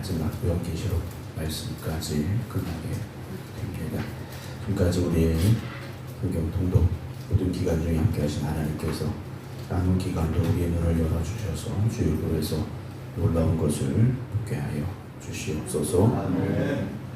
마지막 요한계시록 말씀까지 끝나게 됩니다. 지금까지 우리의 성경 통독 모든 기간 중에 함께 하신 하나님께서 남은 기간도 우리의 눈을 열어주셔서 주의 의에서 놀라운 것을 보게 하여 주시옵소서. 아멘.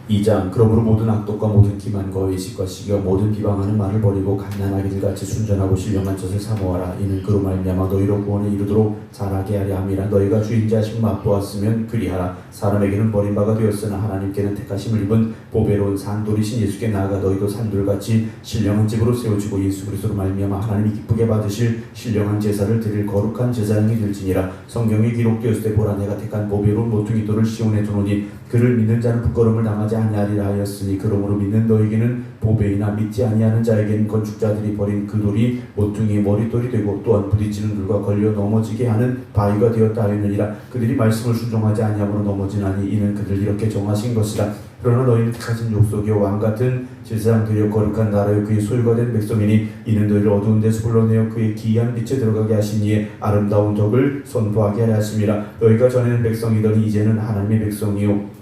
2장 그러므로 모든 악독과 모든 기만과 의식과 시기와 모든 비방하는 말을 버리고 갓난아기들 같이 순전하고 신령한 것을 사모하라. 이는 그로 말미암아 너희로 구원에 이르도록 자라게 하려 함이라. 너희가 주인자심 맛보았으면 그리하라. 사람에게는 버림바가 되었으나 하나님께는 택하심을 입은 보배로운 산돌이신 예수께 나아가 너희도 산돌같이 신령한 집으로 세워지고 예수 그리스도로 말미암아 하나님이 기쁘게 받으실 신령한 제사를 드릴 거룩한 제사장이 될지니라. 성경에 기록되었을 때 보라 내가 택한 보배로운 모퉁이 돌을 시온에 두노니 그를 믿는 자는 부끄러움을 당하지 아니하리라 하였으니 그러므로 믿는 너에게는 보배이나 믿지 아니하는 자에게는 건축자들이 버린 그 돌이 모퉁이의 머릿돌이 되고 또한 부딪히는 돌과 걸려 넘어지게 하는 바위가 되었다 하였느니라. 그들이 말씀을 순종하지 아니함으로 넘어지나니 이는 그들 이렇게 정하신 것이라. 그러나 너희는 택하신 족속이요 왕같은 제사장들이요 거룩한 나라요 그의 소유가 된 백성이니 이는 너희를 어두운 데서 불러내어 그의 기이한 빛에 들어가게 하시니에 아름다운 덕을 선포하게 하려 하심이라. 너희가 전에는 백성이더니 이제는 하나님의 백성이요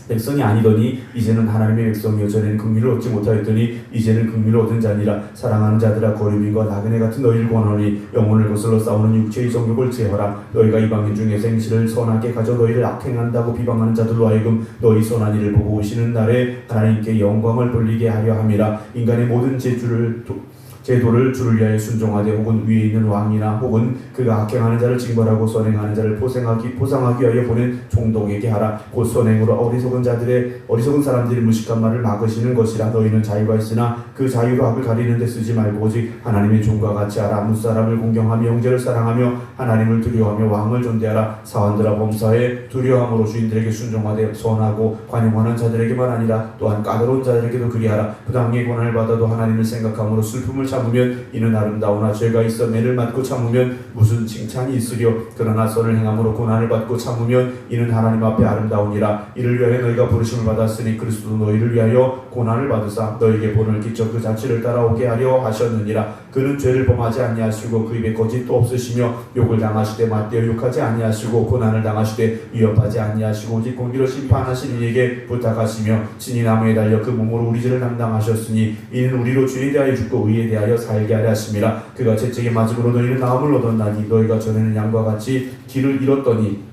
백성이 아니더니 이제는 하나님의 백성이요 전에는 긍휼을 얻지 못하였더니 이제는 긍휼을 얻은 자니라. 사랑하는 자들아 거류민과 나그네 같은 너희를 권하노니 영혼을 거슬러 싸우는 육체의 정욕을 제하라. 너희가 이방인 중에서 행실을 선하게 가져 너희를 악행한다고 비방하는 자들로 하여금 너희 선한 일을 보고 오시는 날에 하나님께 영광을 돌리게 하려 함이라. 인간의 모든 제도를 주를 위하여 순종하되 혹은 위에 있는 왕이나 혹은 그가 악행하는 자를 징벌하고 선행하는 자를 보상하기 위하여 보낸 총독에게 하라. 곧 선행으로 어리석은 사람들이 무식한 말을 막으시는 것이라. 너희는 자유가 있으나 그 자유로 악을 가리는 데 쓰지 말고 오직 하나님의 종과 같이 하라. 무사람을 공경하며 형제를 사랑하며 하나님을 두려워하며 왕을 존대하라. 사원들아 범사에 두려워함으로 주인들에게 순종하되 선하고 관용하는 자들에게만 아니라 또한 까다로운 자들에게도 그리하라. 부당의 고난을 받아도 하나님을 생각함으로 슬픔을 참으면 이는 아름다우나 죄가 있어 매를 맞고 참으면 무슨 칭찬이 있으려. 그러나 선을 행함으로 고난을 받고 참으면 이는 하나님 앞에 아름다우니라. 이를 위하여 너희가 부르심을 받았으니 그리스도도 너희를 위하여 고난을 받으사 너희에게 본을 끼쳐 그 자취를 따라오게 하려 하셨느니라. 그는 죄를 범하지 아니하시고 그 입에 거짓도 없으시며 욕을 당하시되 맞대어 욕하지 아니하시고 고난을 당하시되 위협하지 아니하시고 오직 공의로 심판하신 이에게 부탁하시며 친히 나무에 달려 그 몸으로 우리 죄를 담당하셨으니 이는 우리로 죄에 대하여 죽고 의에 대하여 살게 하려 하심이라. 그가 채찍에 맞음으로 너희는 나음을 얻었나니 너희가 전에는 양과 같이 길을 잃었더니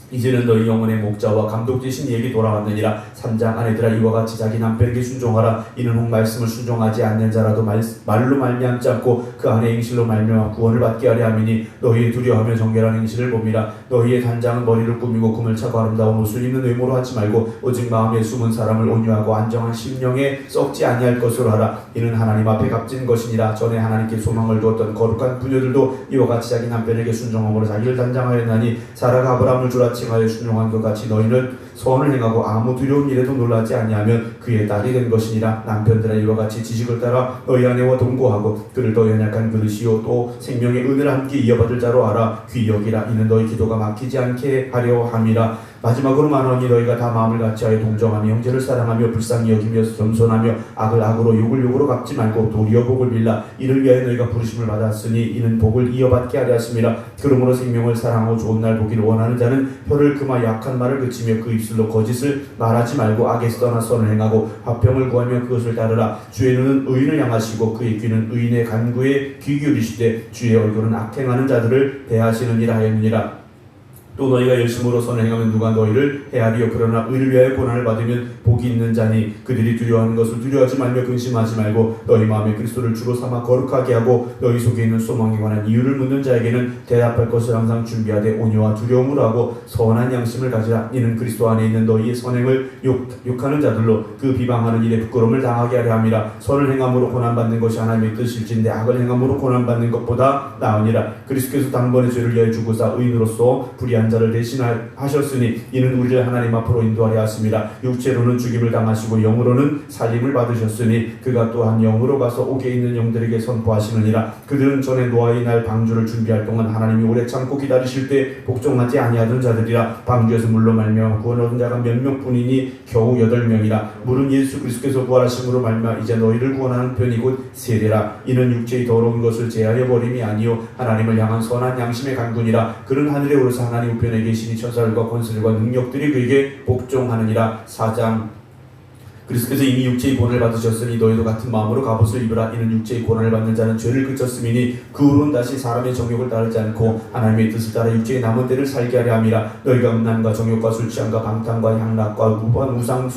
이제는 너희 영혼의 목자와 감독되신 이에게 돌아왔느니라. 3장 아내들아 이와 같이 자기 남편에게 순종하라. 이는 혹 말씀을 순종하지 않는 자라도 말로 말미암지 않고 그 안에 행실로 말미암아 구원을 받게 하려 함이니 너희의 두려워하며 정결한 행실을 봅니다. 너희의 단장은 머리를 꾸미고 금을 차고 아름다운 옷을 입는 외모로 하지 말고 오직 마음에 숨은 사람을 온유하고 안정한 심령에 썩지 아니할 것으로 하라. 이는 하나님 앞에 값진 것이니라. 전에 하나님께 소망을 두었던 거룩한 부녀들도 이와 같이 자기 남편에게 순종함으로 자기를 단장하였나니 사라가 아브라함을 주라 칭하여 순종한 것 같이 너희는 선을 행하고 아무 두려운 일에도 놀라지 아니하면 그의 딸이 된 것이니라. 남편들아 이와 같이 지식을 따라 너희 아내와 동거하고 그를 더 연약한 그릇이요 또 생명의 은혜를 함께 이어받을 자로 알아 귀히 여기라. 이는 너희 기도가 막히지 않게 하려 함이라. 마지막으로 말하니 너희가 다 마음을 같이하여 동정하며 형제를 사랑하며 불쌍히 여기며 겸손하며 악을 악으로 욕을 욕으로 갚지 말고 도리어 복을 빌라. 이를 위하여 너희가 부르심을 받았으니 이는 복을 이어받게 하려 하심이라. 그러므로 생명을 사랑하고 좋은 날 보기를 원하는 자는 혀를 금하 약한 말을 그치며 그 입술로 거짓을 말하지 말고 악에서 떠나 선을 행하고 화평을 구하며 그것을 따르라. 주의 눈은 의인을 향하시고 그의 귀는 의인의 간구에 귀 기울이시되 주의 얼굴은 악행하는 자들을 대하시느니라 하였느니라. 또 너희가 열심으로 선을 행하면 누가 너희를 헤아리요. 그러나 의를 위하여 고난을 받으면 복이 있는 자니 그들이 두려워하는 것을 두려워하지 말며 근심하지 말고 너희 마음에 그리스도를 주로 삼아 거룩하게 하고 너희 속에 있는 소망에 관한 이유를 묻는 자에게는 대답할 것을 항상 준비하되 온유와 두려움으로 하고 선한 양심을 가지라. 이는 그리스도 안에 있는 너희의 선행을 욕하는 자들로 그 비방하는 일에 부끄러움을 당하게 하려 함이라. 선을 행함으로 고난받는 것이 하나님의 뜻일진데 악을 행함으로 고난받는 것보다 나으니라. 그리스도께서 단번에 죄를 위하여 죽으사 의인으로서 불의한 자를 대신하셨으니 이는 우리를 하나님 앞으로 인도하려 하심이라. 육체로는 죽임을 당하시고 영으로는 살림을 받으셨으니 그가 또한 영으로 가서 옥에 있는 영들에게 선포하시느니라. 그들은 전에 노아의 날 방주를 준비할 동안 하나님이 오래 참고 기다리실 때 복종하지 아니하던 자들이라. 방주에서 물로 말미암아 구원 얻은 자가 몇 명뿐이니 겨우 8명이라. 물은 예수 그리스도께서 부활하심으로 말미암아 이제 너희를 구원하는 편이 곧 세례라. 이는 육체의 더러운 것을 제하여 버림이 아니요 하나님을 향한 선한 양심의 간군이라. 그는 하늘에 오르사 하나님 우편에 계시니 천사들과 권세들과 능력들이 그에게 복종하느니라. 4장. 그리스도께서 이미 육체의 고난을 받으셨으니 너희도 같은 마음으로 갑옷을 입으라. 이는 육체의 고난을 받는 자는 죄를 그쳤음이니 그 후로는 다시 사람의 정욕을 따르지 않고 하나님의 뜻을 따라 육체의 남은 때를 살게 하려 함이라. 너희가 음란과 정욕과 술취함과 방탕과 향락과 무고한 우상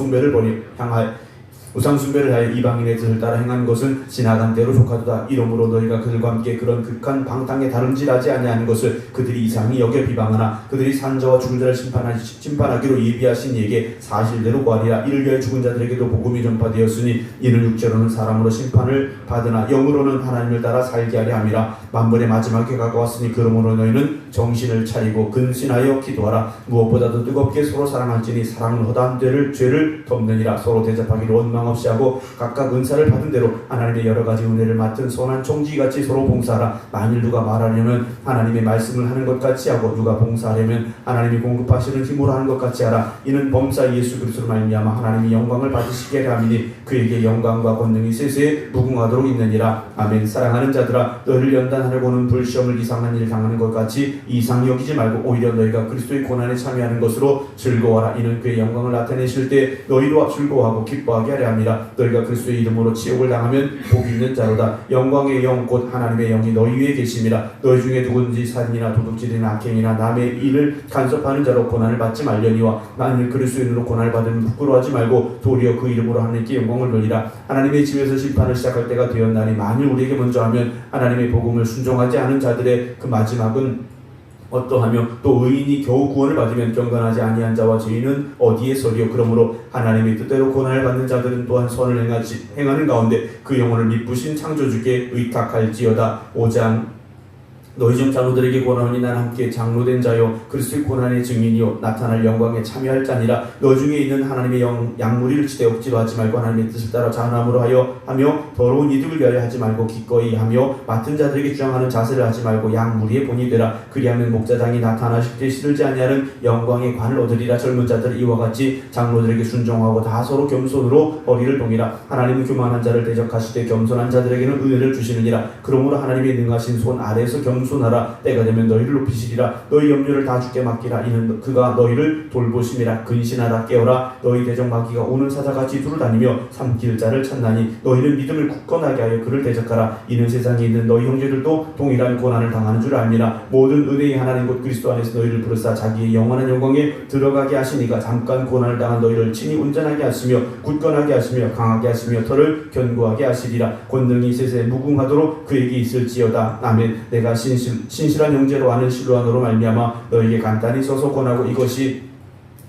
숭배를 하여 이방인의 뜻을 따라 행한 것은 지나간 때로 속하도다. 이러므로 너희가 그들과 함께 그런 극한 방탕에 다름질하지 아니하는 것을 그들이 이상히 여겨 비방하나 그들이 산자와 죽은 자를 심판하기로 예비하신 이에게 사실대로 구하리라. 이를 위하여 죽은 자들에게도 복음이 전파되었으니 이는 육체로는 사람으로 심판을 받으나 영으로는 하나님을 따라 살게 하려 함이라. 만번의 마지막에 가까웠으니 그러므로 너희는 정신을 차리고 근신하여 기도하라. 무엇보다도 뜨겁게 서로 사랑할지니 사랑은 허다한 죄를 덮느니라. 서로 대접하기로 원망 없이 하고 각각 은사를 받은 대로 하나님의 여러 가지 은혜를 맡은 선한 총지같이 서로 봉사하라. 만일 누가 말하려면 하나님의 말씀을 하는 것 같이 하고 누가 봉사하려면 하나님이 공급하시는 힘으로 하는 것 같이 하라. 이는 범사 예수 그리스도로 말미암아 하나님이 영광을 받으시게 하려 함이니 그에게 영광과 권능이 세세에 무궁하도록 있느니라. 아멘. 사랑하는 자들아, 너희를 연단하려고는 불시험을 이상한 일 당하는 것 같이 이상히 여기지 말고 오히려 너희가 그리스도의 고난에 참여하는 것으로 즐거워하라. 이는 그의 영광을 나타내실 때 너희로 즐거워하고 기뻐하게 하려 함이라. 너희가 그리스도의 이름으로 치욕을 당하면 복 있는 자로다. 영광의 영 곧 하나님의 영이 너희 위에 계심이라. 너희 중에 누구든지 살인이나 도둑질이나 악행이나 남의 일을 간섭하는 자로 고난을 받지 말려니와 만일 그리스도의 이름으로 고난을 받으면 부끄러워하지 말고 도리어 그 이름으로 하나님께 영광을 돌리라. 하나님의 집에서 심판을 시작할 때가 되었나니 만일 우리에게 먼저 하면 하나님의 복음을 순종하지 않은 자들의 그 마지막은 어떠하며 또 의인이 겨우 구원을 받으면 경건하지 아니한 자와 죄인은 어디에 서리요. 그러므로 하나님의 뜻대로 고난을 받는 자들은 또한 선을 행하는 가운데 그 영혼을 미쁘신 창조주께 의탁할지어다. 5장. 너희 중 장로들에게 권하노니 난 함께 장로된 자요 그리스도의 고난의 증인이요 나타날 영광에 참여할 자니라. 너 중에 있는 하나님의 양무리를 치되 억지로 하지 말고 하나님의 뜻을 따라 자나무로 하며 더러운 이득을 위하여 하지 말고 기꺼이 하며 맡은 자들에게 주장하는 자세를 하지 말고 양무리의 본이 되라. 그리하면 목자장이 나타나실 때 시들지 아니하는 영광의 관을 얻으리라. 젊은 자들 이와 같이 장로들에게 순종하고 다 서로 겸손으로 허리를 동이라. 하나님은 교만한 자를 대적하시되 겸손한 자들에게는 은혜를 주시느니라. 그러므로 하나님의 능하신 손 아래에서 겸손하라. 때가 되면 너희를 높이시리라. 너희 염려를 다 주께 맡기라. 이는 그가 너희를 돌보심이라. 근신하라. 깨어라. 너희 대적 마귀가 오는 사자같이 두루다니며 삼킬 자를 찾나니 너희는 믿음을 굳건하게 하여 그를 대적하라. 이는 세상에 있는 너희 형제들도 동일한 고난을 당하는 줄 압니다. 모든 은혜의 하나님 곧 그리스도 안에서 너희를 부르사 자기의 영원한 영광에 들어가게 하시니가 잠깐 고난을 당한 너희를 친히 온전하게 하시며 굳건하게 하시며 강하게 하시며 털을 견고하게 하시리라. 권능이 세세 무궁하도록 그에게 있을지어다. 아멘. 내가 신실한 형제로 아는 실로아노로 말미암아 너희에게 간단히 서서 권하고 이것이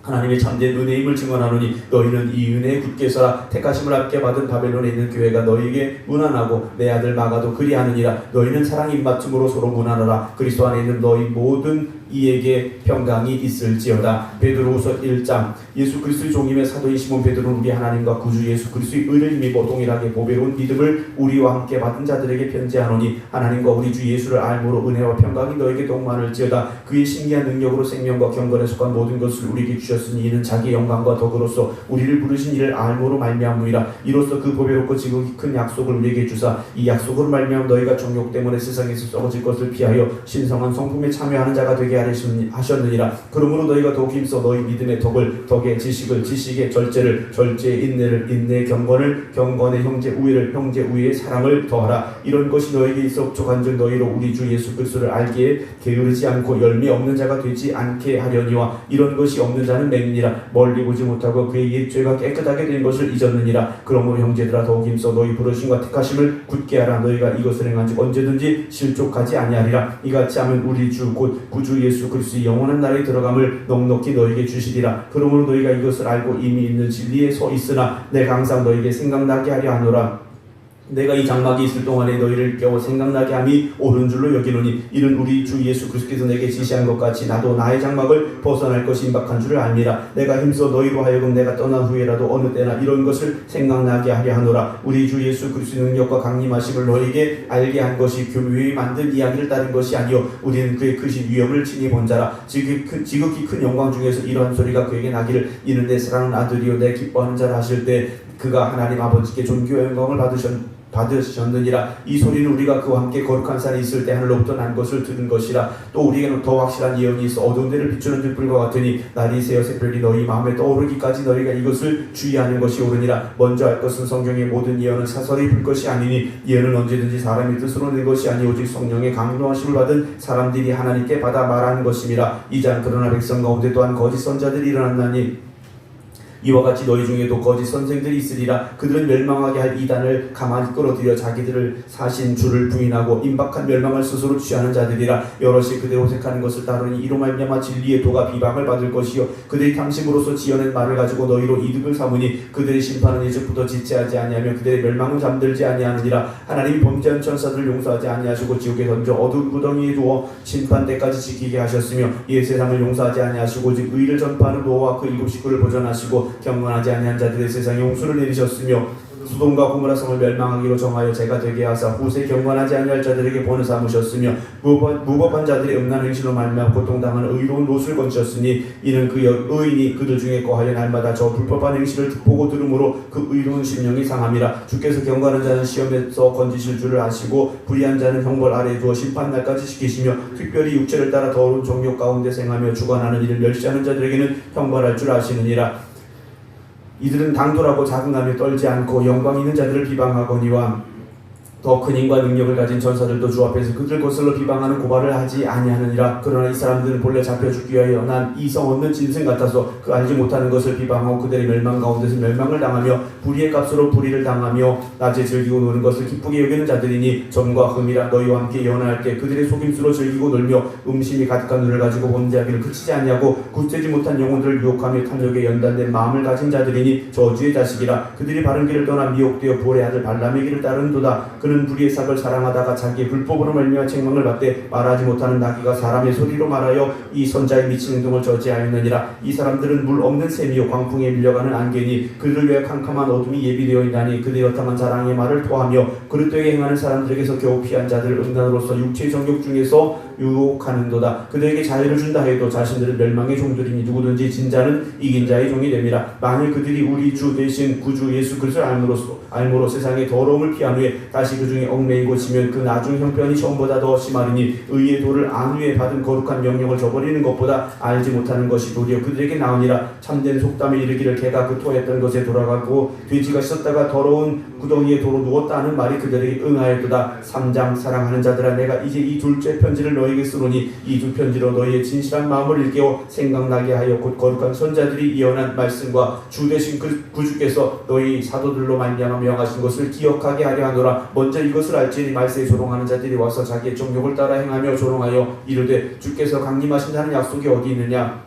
하나님의 참된 은혜임을 증언하노니 너희는 이 은혜에 굳게 서라. 택하심을 함께 받은 바벨론에 있는 교회가 너희에게 문안하고 내 아들 마가도 그리하느니라. 너희는 사랑 입맞춤으로 서로 문안하라. 그리스도 안에 있는 너희 모든 이에게 평강이 있을지어다. 베드로후서 1장. 예수 그리스도의 종임의 사도인 시몬 베드로는 우리 하나님과 구주 예수 그리스도의 의를 힘입어 동일하게 보배로운 믿음을 우리와 함께 받은 자들에게 편지하노니 하나님과 우리 주 예수를 알므로 은혜와 평강이 너에게 동만을지어다. 그의 신기한 능력으로 생명과 경건에 속한 모든 것을 우리에게 주셨으니 이는 자기 영광과 덕으로서 우리를 부르신 이를 알므로 말미암음이라. 이로써 그 보배롭고 지극히 큰 약속을 우리에게 주사 이 약속으로 말미암아 너희가 정욕 때문에 세상에서 썩어질 것을 피하여 신성한 성품에 참여하는 자가 되게 하셨느니라. 그러므로 너희가 더욱 힘써 너희 믿음의 덕을 덕의 지식을 지식의 절제를 절제의 인내를 인내의 경건을 경건의 형제 우애를 형제 우애의 사랑을 더하라. 이런 것이 너에게 있어 족한즉 너희로 우리 주 예수 그리스도를 알기에 게으르지 않고 열매 없는 자가 되지 않게 하려니와 이런 것이 없는 자는 맹인이라. 멀리 보지 못하고 그의 옛 죄가 깨끗하게 된 것을 잊었느니라. 그러므로 형제들아 더욱 힘써 너희 부르심과 택하심을 굳게 하라. 너희가 이것을 행한즉 언제든지 실족하지 아니하리라. 이같이 하면 우리 주 곧 구주 예수 그리스도의 영원한 나라에 들어감을 넉넉히 너희에게 주시리라. 그러므로 너희가 이것을 알고 이미 있는 진리에 서 있으나 내가 항상 너희에게 생각나게 하려 하노라. 내가 이 장막이 있을 동안에 너희를 깨워 생각나게 함이 옳은 줄로 여기노니 이는 우리 주 예수 그리스도께서 내게 지시한 것 같이 나도 나의 장막을 벗어날 것이 임박한 줄을 압니다. 내가 힘써 너희로 하여금 내가 떠난 후에라도 어느 때나 이런 것을 생각나게 하려 하노라. 우리 주 예수 그리스도의 능력과 강림하심을 너희에게 알게 한 것이 교묘히 만든 이야기를 따른 것이 아니요 우리는 그의 크신 위엄을 친히 본 자라. 지극히 큰 영광 중에서 이러한 소리가 그에게 나기를 이는 내 사랑하는 아들이요 내 기뻐하는 자라 하실 때 그가 하나님 아버지께 존귀와 영광을 받으셨느니라. 이 소리는 우리가 그와 함께 거룩한 산에 있을 때 하늘로부터 난 것을 들은 것이라. 또 우리에게는 더 확실한 예언이 있어 어두운 데를 비추는 등불과 같으니 날이 새어 새별이 너희 마음에 떠오르기까지 너희가 이것을 주의하는 것이 옳으니라. 먼저 알 것은 성경의 모든 예언은 사설이 불 것이 아니니 예언은 언제든지 사람의 뜻으로 낸 것이 아니 오직 성령의 강도하심을 받은 사람들이 하나님께 받아 말하는 것임이라. 이장 그러나 백성 가운데 또한 거짓 선자들이 일어났나니 이와 같이 너희 중에도 거짓 선생들이 있으리라. 그들은 멸망하게 할 이단을 가만히 끌어들여 자기들을 사신 주를 부인하고 임박한 멸망을 스스로 취하는 자들이라. 여럿이 그대로 호색하는 것을 따르니 이로 말미암아 진리의 도가 비방을 받을 것이요 그들이 탐심으로서 지어낸 말을 가지고 너희로 이득을 삼으니 그들의 심판은 이제부터 지체하지 아니하며 그들의 멸망은 잠들지 아니하느니라. 하나님이 범죄한 천사들을 용서하지 아니하시고 지옥에 던져 어두운 구덩이에 두어 심판 때까지 지키게 하셨으며 이에 세상을 용서하지 아니하시고 오직 의를 전파하는 노아와 그 7 식구를 보존하시고 경건하지 아니한 자들의 세상에 홍수를 내리셨으며 소돔과 고모라 성을 멸망하기로 정하여 제가 되게 하사 후세 경건하지 아니할 자들에게 본을 삼으셨으며 무법한 자들의 음란 행실로 말미암아 고통당하는 의로운 롯을 건지셨으니 이는 그 의인이 그들 중에 거하여 날마다 저 불법한 행실을 보고 들으므로 그 의로운 심령이 상함이라. 주께서 경건한 자는 시험에서 건지실 줄을 아시고 불의한 자는 형벌 아래에 두어 심판날까지 지키시며 특별히 육체를 따라 더러운 종욕 가운데 생하며 주관하는 이를 멸시하는 자들에게는 형벌할 줄 아시느니라. 이들은 당돌하고 자긍하며 떨지 않고 영광 있는 자들을 비방하거니와 더 큰 힘과 능력을 가진 전사들도 주 앞에서 그들 거슬러 비방하는 고발을 하지 아니하느니라. 그러나 이 사람들은 본래 잡혀 죽기 위하여 난 이성 없는 짐승 같아서 그 알지 못하는 것을 비방하고 그들의 멸망 가운데서 멸망을 당하며 불의의 값으로 불의를 당하며 낮에 즐기고 노는 것을 기쁘게 여기는 자들이니 점과 흠이라. 너희와 함께 연화할 때 그들의 속임수로 즐기고 놀며 음심이 가득한 눈을 가지고 범죄하기를 그치지 아니하고 굳세지 못한 영혼들을 유혹하며 탐욕에 연단된 마음을 가진 자들이니 저주의 자식이라. 그들이 바른 길을 떠나 미혹되어 볼의 아들 발람의 길을 따르는도다. 그는 불의의 삭을 사랑하다가 자기의 불법으로 말미암아 책망을 받되 말하지 못하는 나귀가 사람의 소리로 말하여 이 선자의 미친 행동을 저지하였느니라. 이 사람들은 물 없는 샘이요 광풍에 밀려가는 안개니 그들을 위하여 캄캄한 어둠이 예비되어 있나니 그들의 여탕한 자랑의 말을 토하며 그릇되게 행하는 사람들에게서 겨우 피한 자들을 음란으로서 육체의 정욕 중에서 유혹하는도다. 그들에게 자유를 준다 해도 자신들은 멸망의 종들이니 누구든지 진 자는 이긴 자의 종이 됨이라. 만일 그들이 우리 주 대신 구주 예수 그리스도를 알므로 세상의 더러움을 피한 후에 다시 그 중에 얽매이고 지면 그 나중 형편이 처음보다 더 심하리니 의의 도를 안 후에 받은 거룩한 명령을 저버리는 것보다 알지 못하는 것이 도리어 그들에게 나으니라. 참된 속담에 이르기를 개가 그 토했던 것에 돌아가고 돼지가 씻었다가 더러운 구덩이에 도로 누웠다 하는 말이 그들에게 응하였도다. 3장 사랑하는 자들아 내가 이제 이 둘째 편지를 너희에게 쓰노니 이 두 편지로 너희의 진실한 마음을 일깨워 생각나게 하여 곧 거룩한 선자들이 예언한 말씀과 주 되신 구주께서 너희 사도들로 말미암아 명하신 것을 기억하게 하려 하노라. 먼저 이것을 알지니 말세에 조롱하는 자들이 와서 자기의 정욕을 따라 행하며 조롱하여 이르되 주께서 강림하신다는 약속이 어디 있느냐.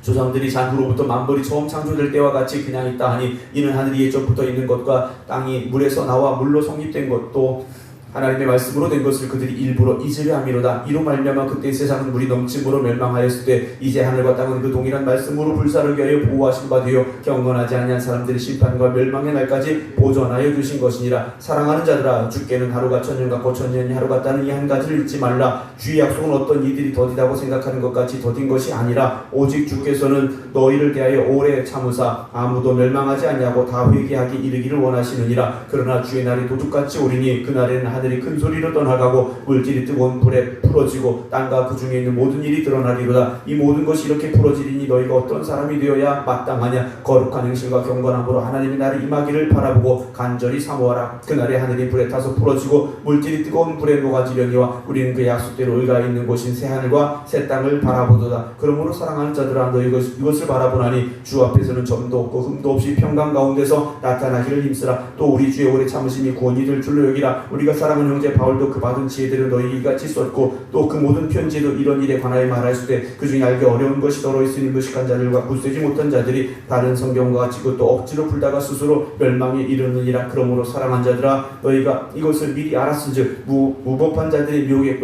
조상들이 잔후로부터 만벌이 처음 창조될 때와 같이 그냥 있다 하니 이는 하늘이 예전부터 있는 것과 땅이 물에서 나와 물로 성립된 것도 하나님의 말씀으로 된 것을 그들이 일부러 잊으려 함이로다. 이로 말미암아 그때 세상은 물이 넘침으로 멸망하였을 때 이제 하늘과 땅은 그 동일한 말씀으로 불사르게 하여 보호하신 바 되어 경건하지 아니한 사람들의 심판과 멸망의 날까지 보존하여 주신 것이니라. 사랑하는 자들아 주께는 하루가 천년 같고 천년이 하루 같다는 이 한 가지를 잊지 말라. 주의 약속은 어떤 이들이 더디다고 생각하는 것 같이 더딘 것이 아니라 오직 주께서는 너희를 대하여 오래 참으사 아무도 멸망하지 아니하고 다 회개하기 이르기를 원하시느니라. 그러나 주의 날이 도둑같이 오리니 그날에는 하늘이 큰 소리로 떠나가고 물질이 뜨거운 불에 풀어지고 땅과 그 중에 있는 모든 일이 드러나리로다. 이 모든 것이 이렇게 풀어지리니 너희가 어떤 사람이 되어야 마땅하냐. 거룩한 행실과 경건함으로 하나님의 날이 임하기를 바라보고 간절히 사모하라. 그날에 하늘이 불에 타서 풀어지고 물질이 뜨거운 불에 녹아지려니와 우리는 그 약속대로 의가 있는 곳인 새하늘과 새 땅을 바라보도다. 그러므로 사랑하는 자들아 너희 이것을 바라보나니 주 앞에서는 점도 없고 흠도 없이 평강 가운데서 나타나기를 힘쓰라. 또 우리 주의 오래 참으심이 구원이 될 줄로 여기라. 우리가 사랑하는 형제 바울도 그 받은 지혜대로 너희 이같이 썼고 또 그 모든 편지에도 이런 일에 관하여 말하였을 때 그 중에 알기 어려운 것이 더러 있으니 무식한 자들과 굳세지 못한 자들이 다른 성경과 같이 그것도 억지로 풀다가 스스로 멸망에 이르느니라. 그러므로 사랑한 자들아 너희가 이것을 미리 알았은즉 무법한 자들의 미혹에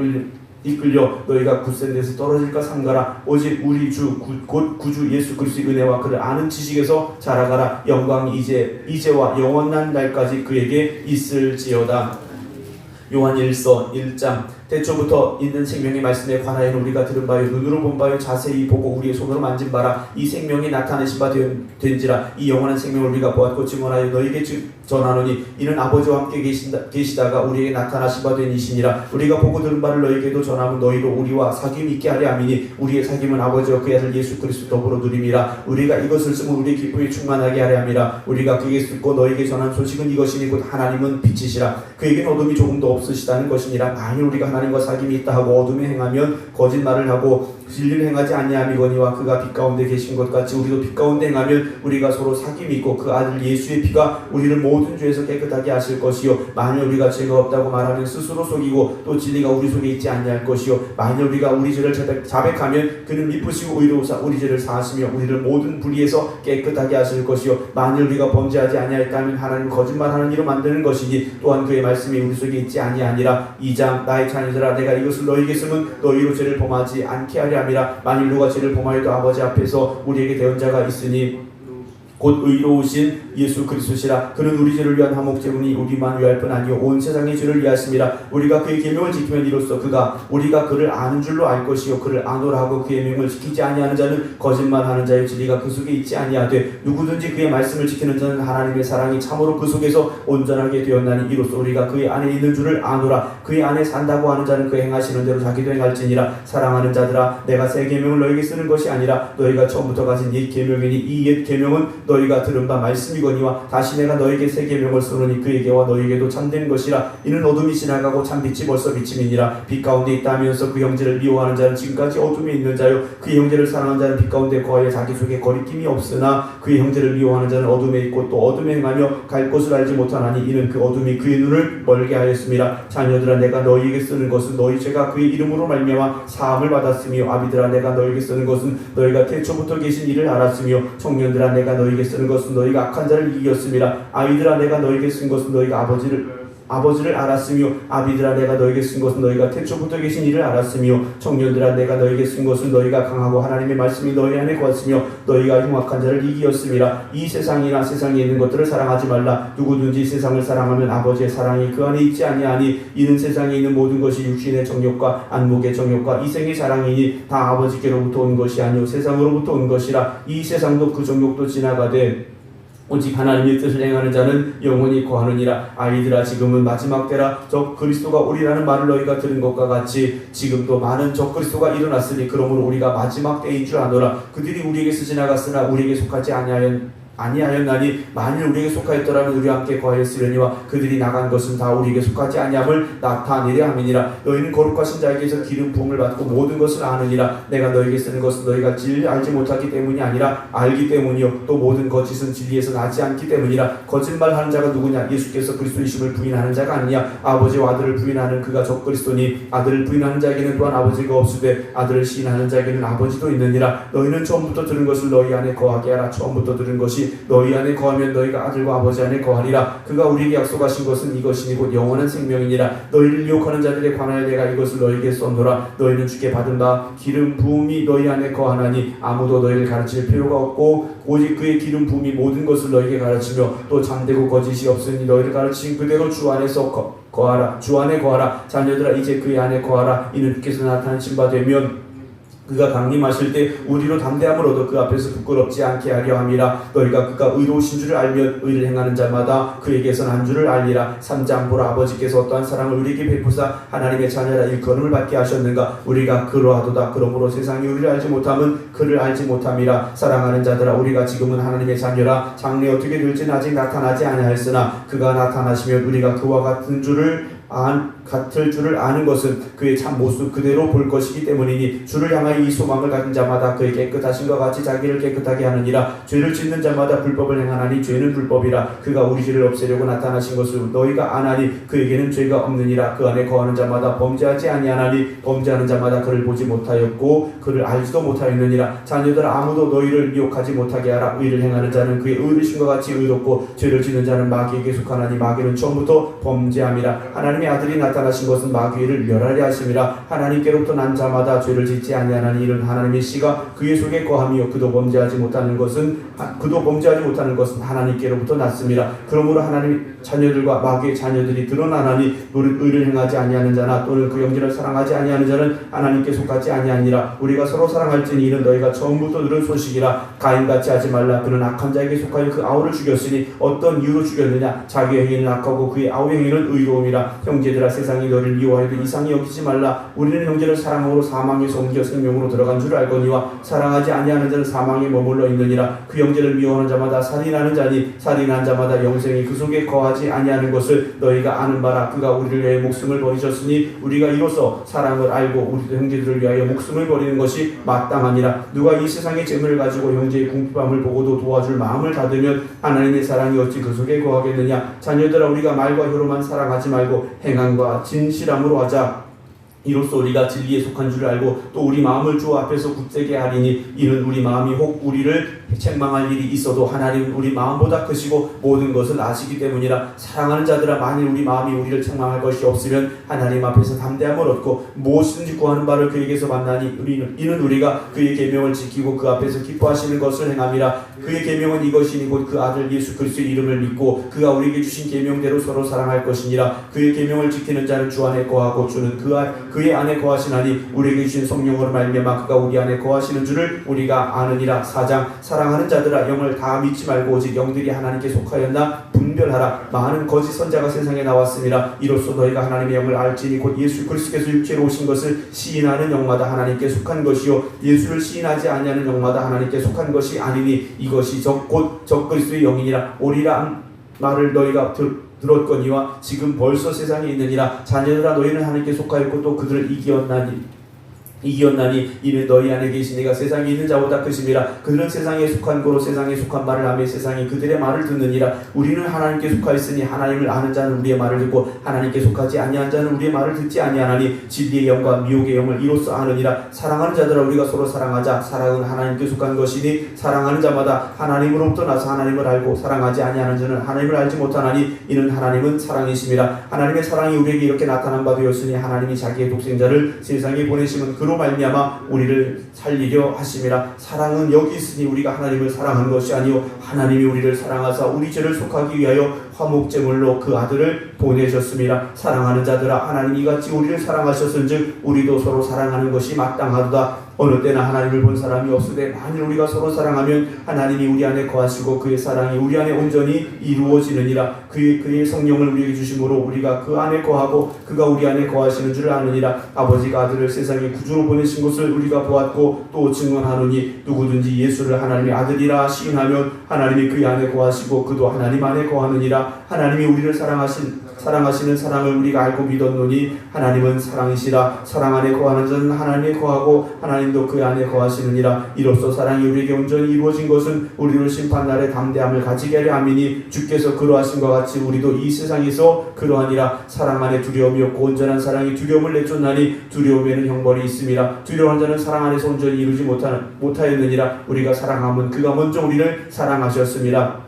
이끌려 너희가 굳센 데서 떨어질까 삼가라. 오직 우리 주 곧 구주 예수 그리스도의 은혜와 그를 아는 지식에서 자라가라. 영광이 이제와 영원한 날까지 그에게 있을지어다. 요한일서 1장 태초부터 있는 생명의 말씀에 관하여는 우리가 들은 바요 눈으로 본 바요 자세히 보고 우리의 손으로 만진 바라. 이 생명이 나타내신 바 된지라. 이 영원한 생명을 우리가 보았고 증언하여 너희에게 전하노니 이는 아버지와 함께 계시다가 우리에게 나타나신 바 된 이시니라. 우리가 보고 들은 바를 너희에게도 전하면 너희로 우리와 사귐 있게 하려 함이니 우리의 사귐은 아버지와 그의 아들 예수 그리스도 더불어 누림이라. 우리가 이것을 쓰면 우리의 기쁨이 충만하게 하려 함이라. 우리가 그에게 듣고 너희에게 전한 소식은 이것이니 곧 하나님은 빛이시라. 그에게는 어둠이 조금도 없으시다는 것이니라. 만일 우리가 하나님과 사귐이 있다 하고 어둠에 행하면 거짓말을 하고 진리를 행하지 아니함이거니와 그가 빛 가운데 계신 것 같이 우리도 빛 가운데 행하면 우리가 서로 사귐이 있고 그 아들 예수의 피가 우리를 모든 죄에서 깨끗하게 하실 것이요 만일 우리가 죄가 없다고 말하면 스스로 속이고 또 진리가 우리 속에 있지 아니할 것이요 만일 우리가 우리 죄를 자백하면 그는 미쁘시고 의로우사 우리 죄를 사하시며 우리를 모든 불의에서 깨끗하게 하실 것이요 만일 우리가 범죄하지 아니하였다면 하나님 거짓말하는 이로 만드는 것이니 또한 그의 말씀이 우리 속에 있지 아니하니라. 2장 나의 자녀들아 내가 이것을 너희에게 쓰면 너희로 죄를 범하지 않게 하려 함이라. 만일 누가 죄를 범하여도 아버지 앞에서 우리에게 대언자가 있으니 곧 의로우신 예수 그리스도시라. 그는 우리 죄를 위한 화목제물이 우리만 위할 뿐 아니요 온 세상의 죄를 위하심이라. 우리가 그의 계명을 지키면 이로써 우리가 그를 아는 줄로 알 것이요 그를 아노라 하고 그의 명을 지키지 아니하는 자는 거짓말하는 자의 진리가 그 속에 있지 아니하되 누구든지 그의 말씀을 지키는 자는 하나님의 사랑이 참으로 그 속에서 온전하게 되었나니 이로써 우리가 그의 안에 있는 줄을 아노라. 그의 안에 산다고 하는 자는 그 행하시는 대로 자기도 행할지니라. 사랑하는 자들아 내가 새 계명을 너에게 쓰는 것이 아니라 너희가 처음부터 가진 옛 계명이니 이 옛 계명은 너희가 들은 바 말씀이거니와 다시 내가 너에게 새 계명을 쓰노니 그에게와 너희에게도 참된 것이라. 이는 어둠이 지나가고 참빛이 벌써 비침이니라. 빛 가운데 있다면서 그 형제를 미워하는 자는 지금까지 어둠에 있는 자요 그 형제를 사랑하는 자는 빛 가운데 거하여 자기 속에 거리낌이 없으나 그 형제를 미워하는 자는 어둠에 있고 또 어둠에 행하며 갈 곳을 알지 못하나니 이는 그 어둠이 그의 눈을 멀게 하였음이라. 자녀들아 내가 너희에게 쓰는 것은 너희 죄가 그의 이름으로 말미암아 사함을 받았으며 아비들아 내가 너희에게 쓰는 것은 너희가 태초부터 계신 이를 알았으며 청년들아 내가 너희에게 쓰는 것은 너희가 악한 자를 이겼음이라. 아이들아 내가 너희에게 쓴 것은 너희가 아버지를 알았으며 아비들아 내가 너에게 쓴 것은 너희가 태초부터 계신 이를 알았으며 청년들아 내가 너에게 쓴 것은 너희가 강하고 하나님의 말씀이 너희 안에 거하시며 너희가 흉악한 자를 이기었음이라. 이 세상이나 세상에 있는 것들을 사랑하지 말라. 누구든지 세상을 사랑하면 아버지의 사랑이 그 안에 있지 아니하니 이는 세상에 있는 모든 것이 육신의 정욕과 안목의 정욕과 이생의 사랑이니 다 아버지께로부터 온 것이 아니요 세상으로부터 온 것이라. 이 세상도 그 정욕도 지나가되 오직 하나님의 뜻을 행하는 자는 영원히 거하느니라. 아이들아 지금은 마지막 때라. 적 그리스도가 오리라는 말을 너희가 들은 것과 같이 지금도 많은 적 그리스도가 일어났으니 그러므로 우리가 마지막 때인 줄 아노라. 그들이 우리에게서 지나갔으나 우리에게 속하지 아니하였나니 만일 우리에게 속하였더라면 우리와 함께 거하였으려니와 그들이 나간 것은 다 우리에게 속하지 아니함을 나타내려 함이니라. 너희는 거룩하신 자에게서 기름 부음을 받고 모든 것을 아느니라. 내가 너에게 쓰는 것은 너희가 진리를 알지 못하기 때문이 아니라 알기 때문이요 또 모든 거짓은 진리에서 나지 않기 때문이라. 거짓말하는 자가 누구냐? 예수께서 그리스도이심을 부인하는 자가 아니냐. 아버지와 아들을 부인하는 그가 적 그리스도니 아들을 부인하는 자에게는 또한 아버지가 없으되 아들을 시인하는 자에게는 아버지도 있느니라. 너희는 처음부터 들은 것을 너희 안에 거하게 하라. 처음부터 들은 것이 너희 안에 거하면 너희가 아들과 아버지 안에 거하리라. 그가 우리에게 약속하신 것은 이것이니 곧 영원한 생명이니라. 너희를 유혹하는 자들에 관하여 내가 이것을 너희에게 쏜노라. 너희는 주께 받은 바 기름 부음이 너희 안에 거하나니 아무도 너희를 가르칠 필요가 없고 오직 그의 기름 부음이 모든 것을 너희에게 가르치며 또 잠되고 거짓이 없으니 너희를 가르친 그대로 주 안에서 거하라. 주 안에 거하라. 자녀들아 이제 그의 안에 거하라. 이는 주께서 나타나신 바 되면 그가 강림하실 때 우리로 담대함을 얻어 그 앞에서 부끄럽지 않게 하려 함이라. 너희가 그가 의로우신 줄을 알면 의를 행하는 자마다 그에게서 난 줄을 알리라. 3장 보라 아버지께서 어떠한 사랑을 우리에게 베푸사 하나님의 자녀라 일컬음을 받게 하셨는가. 우리가 그러하도다. 그러므로 세상이 우리를 알지 못함은 그를 알지 못함이라. 사랑하는 자들아 우리가 지금은 하나님의 자녀라. 장래 어떻게 될지는 아직 나타나지 아니하였으나 그가 나타나시면 우리가 그와 같을 줄을 아는 것은 그의 참 모습 그대로 볼 것이기 때문이니 주를 향하여 이 소망을 가진 자마다 그의 깨끗하심과 같이 자기를 깨끗하게 하느니라. 죄를 짓는 자마다 불법을 행하나니 죄는 불법이라. 그가 우리 죄를 없애려고 나타나신 것을 너희가 아나니 그에게는 죄가 없느니라. 그 안에 거하는 자마다 범죄하지 아니하나니 범죄하는 자마다 그를 보지 못하였고 그를 알지도 못하였느니라. 자녀들 아무도 너희를 미혹하지 못하게 하라. 의를 행하는 자는 그의 의르심과 같이 의롭고 죄를 짓는 자는 마귀에게 속하나니 마귀는 처음부터 범죄함이라. 하나님의 하나님의 아들이 나타나신 것은 마귀를 멸하려 하심이라. 하나님께로부터 난 자마다 죄를 짓지 아니하나니 이는 하나님의 씨가 그의 속에 거하며 그도 범죄하지 못하는 것은 하나님께로부터 났습니다. 그러므로 하나님의 자녀들과 마귀의 자녀들이 드러나나니 너는 의를 행하지 아니하는 자나 또는 그 형제를 사랑하지 아니하는 자는 하나님께 속하지 아니하니라. 우리가 서로 사랑할지니 이는 너희가 처음부터 들은 소식이라. 가인같이 하지 말라. 그는 악한 자에게 속하여 그 아우를 죽였으니 어떤 이유로 죽였느냐. 자기 행위는 악하고 그의 아우 행위는 의로움이라. 형제들아 세상이 너를 미워하여도 이상히 여기지 말라. 우리는 형제를 사랑으로 사망에서 옮겨 생명으로 들어간 줄 알거니와 사랑하지 아니하는 자는 사망에 머물러 있느니라. 그 형제를 미워하는 자마다 살인하는 자니 살인한 자마다 영생이 그 속에 거하지 아니하는 것을 너희가 아는 바라. 그가 우리를 위하여 목숨을 버리셨으니 우리가 이로써 사랑을 알고 우리도 형제들을 위하여 목숨을 버리는 것이 마땅하니라. 누가 이 세상의 재물을 가지고 형제의 궁핍함을 보고도 도와줄 마음을 닫으면 하나님의 사랑이 어찌 그 속에 거하겠느냐. 자녀들아 우리가 말과 혀로만 사랑하지 말고 행함과 진실함으로 하자. 이로써 우리가 진리에 속한 줄 알고 또 우리 마음을 주 앞에서 굳세게 하리니 이는 우리 마음이 혹 우리를 책망할 일이 있어도 하나님은 우리 마음보다 크시고 모든 것을 아시기 때문이라. 사랑하는 자들아 만일 우리 마음이 우리를 책망할 것이 없으면 하나님 앞에서 담대함을 얻고 무엇이든지 구하는 바를 그에게서 만나니 이는 우리가 그의 계명을 지키고 그 앞에서 기뻐하시는 것을 행함이라. 그의 계명은 이것이니 곧 그 아들 예수 그리스도의 이름을 믿고 그가 우리에게 주신 계명대로 서로 사랑할 것이니라. 그의 계명을 지키는 자는 주 안에 거하고 주는 그의 안에 거하시나니 우리에게 주신 성령으로 말미암아 그가 우리 안에 거하시는 줄을 우리가 아느니라. 4장 사랑하는 자들아 영을 다 믿지 말고 오직 영들이 하나님께 속하였나 분별하라. 많은 거짓 선자가 세상에 나왔음이라. 이로써 너희가 하나님의 영을 알지니 곧 예수 그리스도께서 육체로 오신 것을 시인하는 영마다 하나님께 속한 것이요 예수를 시인하지 아니하는 영마다 하나님께 속한 것이 아니니 이것이 곧 적그리스도의 영이니라. 오리라 말을 너희가 들었거니와 지금 벌써 세상에 있느니라. 자녀들아 너희는 하나님께 속하였고 또 그들을 이기었나니 이는 너희 안에 계신 이가 세상에 있는 자보다 크심이라. 그들은 세상에 속한 거로 세상에 속한 말을 하며 세상이 그들의 말을 듣느니라. 우리는 하나님께 속하였으니 하나님을 아는 자는 우리의 말을 듣고 하나님께 속하지 아니한 자는 우리의 말을 듣지 아니하나니 진리의 영과 미혹의 영을 이로써 아느니라. 사랑하는 자들아 우리가 서로 사랑하자. 사랑은 하나님께 속한 것이니 사랑하는 자마다 하나님으로부터 나서 하나님을 알고 사랑하지 아니하는 자는 하나님을 알지 못하나니 이는 하나님은 사랑이심이라. 하나님의 사랑이 우리에게 이렇게 나타난 바 되었으니 하나님이 자기의 독생자를 세상에 보내심은 그로 말미암아 우리를 살리려 하심이라. 사랑은 여기 있으니 우리가 하나님을 사랑한 것이 아니요 하나님이 우리를 사랑하사 우리 죄를 속하기 위하여 화목제물로 그 아들을 보내셨습니다. 사랑하는 자들아 하나님이 이같이 우리를 사랑하셨은즉 우리도 서로 사랑하는 것이 마땅하도다. 어느 때나 하나님을 본 사람이 없으되 만일 우리가 서로 사랑하면 하나님이 우리 안에 거하시고 그의 사랑이 우리 안에 온전히 이루어지느니라. 그의 성령을 우리에게 주심으로 우리가 그 안에 거하고 그가 우리 안에 거하시는 줄 아느니라. 아버지가 아들을 세상에 구주로 보내신 것을 우리가 보았고 또 증언하노니 누구든지 예수를 하나님의 아들이라 시인하면 하나님이 그의 안에 거하시고 그도 하나님 안에 거하느니라. 하나님이 우리를 사랑하시는 사랑을 우리가 알고 믿었노니 하나님은 사랑이시라. 사랑 안에 거하는 자는 하나님에 거하고 하나님도 그 안에 거하시느니라. 이로써 사랑이 우리에게 온전히 이루어진 것은 우리를 심판날에 담대함을 가지게 하려 함이니 주께서 그러하신 것 같이 우리도 이 세상에서 그러하니라. 사랑 안에 두려움이 없고 온전한 사랑이 두려움을 내쫓나니 두려움에는 형벌이 있음이라. 두려워한 자는 사랑 안에서 온전히 이루지 못하였느니라. 우리가 사랑하면 그가 먼저 우리를 사랑하셨음이라.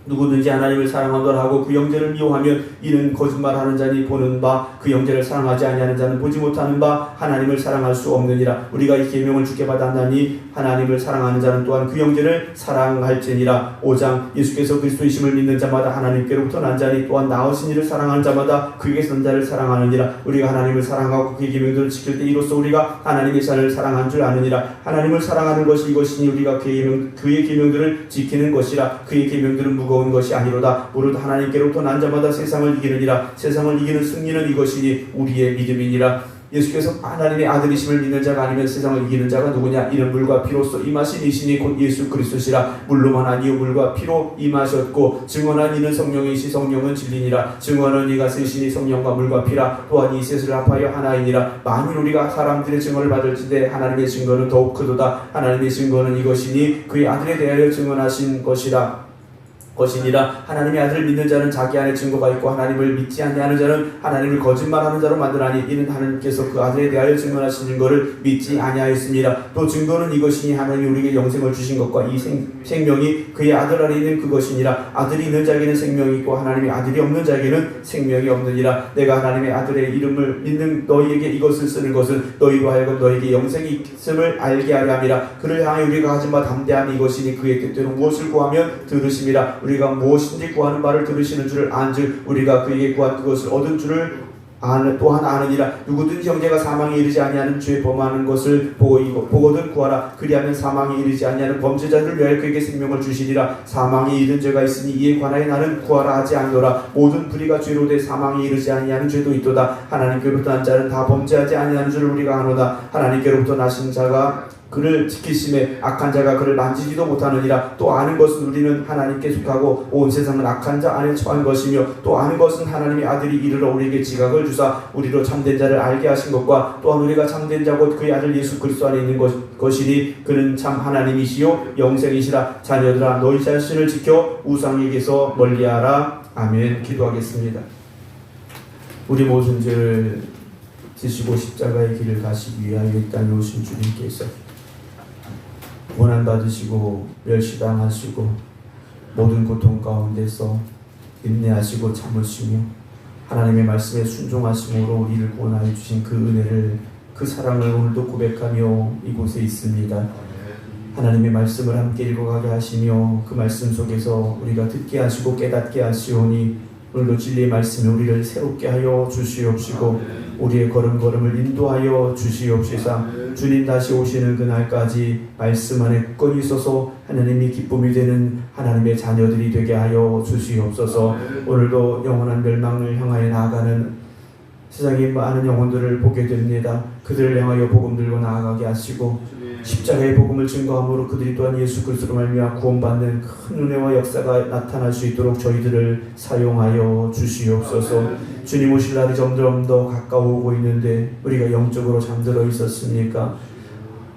누구든지 하나님을 사랑하노라 하고 그 형제를 미워하면 이는 거짓말하는 자니 보는 바 그 형제를 사랑하지 아니하는 자는 보지 못하는 바 하나님을 사랑할 수 없느니라. 우리가 이 계명을 주께 받았나니 하나님을 사랑하는 자는 또한 그 형제를 사랑할지니라. 5장 예수께서 그리스도이심을 믿는 자마다 하나님께로부터 난 자니 또한 나으신 이를 사랑하는 자마다 그에게서 난 자를 사랑하느니라. 우리가 하나님을 사랑하고 그의 계명들을 지킬 때 이로써 우리가 하나님의 자를 사랑한 줄 아느니라. 하나님을 사랑하는 것이 이것이니 우리가 그의 계명들을 지키는 것이라. 그의 계명들은 무거운 것이 아니로다. 무릇 하나님께로부터 난 자마다 세상을 이기느니라. 세상을 이기는 승리는 이것이니 우리의 믿음이니라. 예수께서 하나님의 아들이심을 믿는 자가 아니면 세상을 이기는 자가 누구냐. 이는 물과 피로써 임하신 이시니 곧 예수 그리스도시라. 물로만 아니요 물과 피로 임하셨고 증언한 이는 성령이시 성령은 진리니라. 증언은 이가 셋이니 성령과 물과 피라. 또한 이 셋을 합하여 하나이니라. 만일 우리가 사람들의 증언을 받을지대 하나님의 증거는 더욱 크도다. 하나님의 증거는 이것이니 그의 아들에 대하여 증언하신 것이니라. 하나님의 아들을 믿는 자는 자기 안에 증거가 있고 하나님을 믿지 아니하는 자는 하나님을 거짓말하는 자로 만드나니 이는 하나님께서 그 아들에 대하여 증언하신 증거를 믿지 아니하였습니다. 또 증거는 이것이니 하나님이 우리에게 영생을 주신 것과 이 생명이 그의 아들 안에 있는 그것이니라. 아들이 있는 자에게는 생명이 있고 하나님의 아들이 없는 자에게는 생명이 없느니라. 내가 하나님의 아들의 이름을 믿는 너희에게 이것을 쓰는 것은 너희로 하여금 너희에게 영생이 있음을 알게 하려 함이라. 그를 향하여 우리가 가진 바 담대함이 이것이니 그의 뜻대로 무엇을 구하면 들으심이라. 우리가 무엇인지 구하는 바를 들으시는 줄을 안즉 우리가 그에게 구한 그것을 얻은 줄을 또한 아느니라. 누구든지 형제가 사망에 이르지 아니하는 죄 범하는 것을 보거든 구하라. 그리하면 사망에 이르지 아니하는 범죄자를 위하여 그에게 생명을 주시리라. 사망에 이른 죄가 있으니 이에 관하여 나는 구하라 하지 않노라. 모든 불의가 죄로 돼 사망에 이르지 아니하는 죄도 있도다. 하나님께로부터 난 자는 다 범죄하지 아니하는 줄을 우리가 아노다. 하나님께로부터 나신 자가 그를 지키심에 악한 자가 그를 만지지도 못하느니라. 또 아는 것은 우리는 하나님께 속하고 온 세상은 악한 자 안에 처한 것이며 또 아는 것은 하나님의 아들이 이르러 우리에게 지각을 주사 우리로 참된 자를 알게 하신 것과 또한 우리가 참된 자고 그의 아들 예수 그리스도 안에 있는 것이니 그는 참 하나님이시요 영생이시라. 자녀들아 너희 자신을 지켜 우상에게서 멀리하라. 아멘. 기도하겠습니다. 우리 모든 죄를 지시고 십자가의 길을 가시기 위하여 이 땅에 오신 주님께서 고난받으시고 멸시당하시고 모든 고통 가운데서 인내하시고 참으시며 하나님의 말씀에 순종하심으로 우리를 구원하여 주신 그 은혜를 그 사랑을 오늘도 고백하며 이곳에 있습니다. 하나님의 말씀을 함께 읽어가게 하시며 그 말씀 속에서 우리가 듣게 하시고 깨닫게 하시오니 오늘도 진리의 말씀에 우리를 새롭게 하여 주시옵시고 우리의 걸음걸음을 인도하여 주시옵시사 주님 다시 오시는 그날까지 말씀 안에 굳건히 있어서 하나님이 기쁨이 되는 하나님의 자녀들이 되게 하여 주시옵소서. 오늘도 영원한 멸망을 향하여 나아가는 세상의 많은 영혼들을 보게 됩니다. 그들을 향하여 복음 들고 나아가게 하시고 십자가의 복음을 증거함으로 그들이 또한 예수 그리스도로 말미암아 구원받는 큰 은혜와 역사가 나타날 수 있도록 저희들을 사용하여 주시옵소서. 주님 오실 날이 점점 더 가까워오고 있는데 우리가 영적으로 잠들어 있었습니까?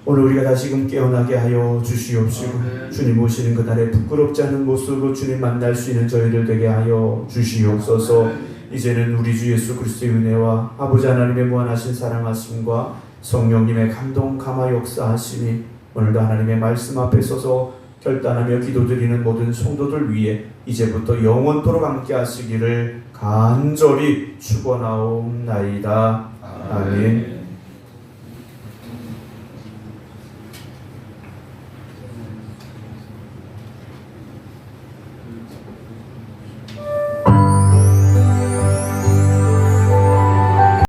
오늘 우리가 다시금 깨어나게 하여 주시옵시고 주님 오시는 그날에 부끄럽지 않은 모습으로 주님 만날 수 있는 저희들 되게 하여 주시옵소서. 이제는 우리 주 예수 그리스도의 은혜와 아버지 하나님의 무한하신 사랑하심과 성령님의 감동 감화 역사하시니 오늘도 하나님의 말씀 앞에 서서 결단하며 기도드리는 모든 성도들 위해 이제부터 영원토록 함께 하시기를 간절히 축원하옵나이다. 아멘.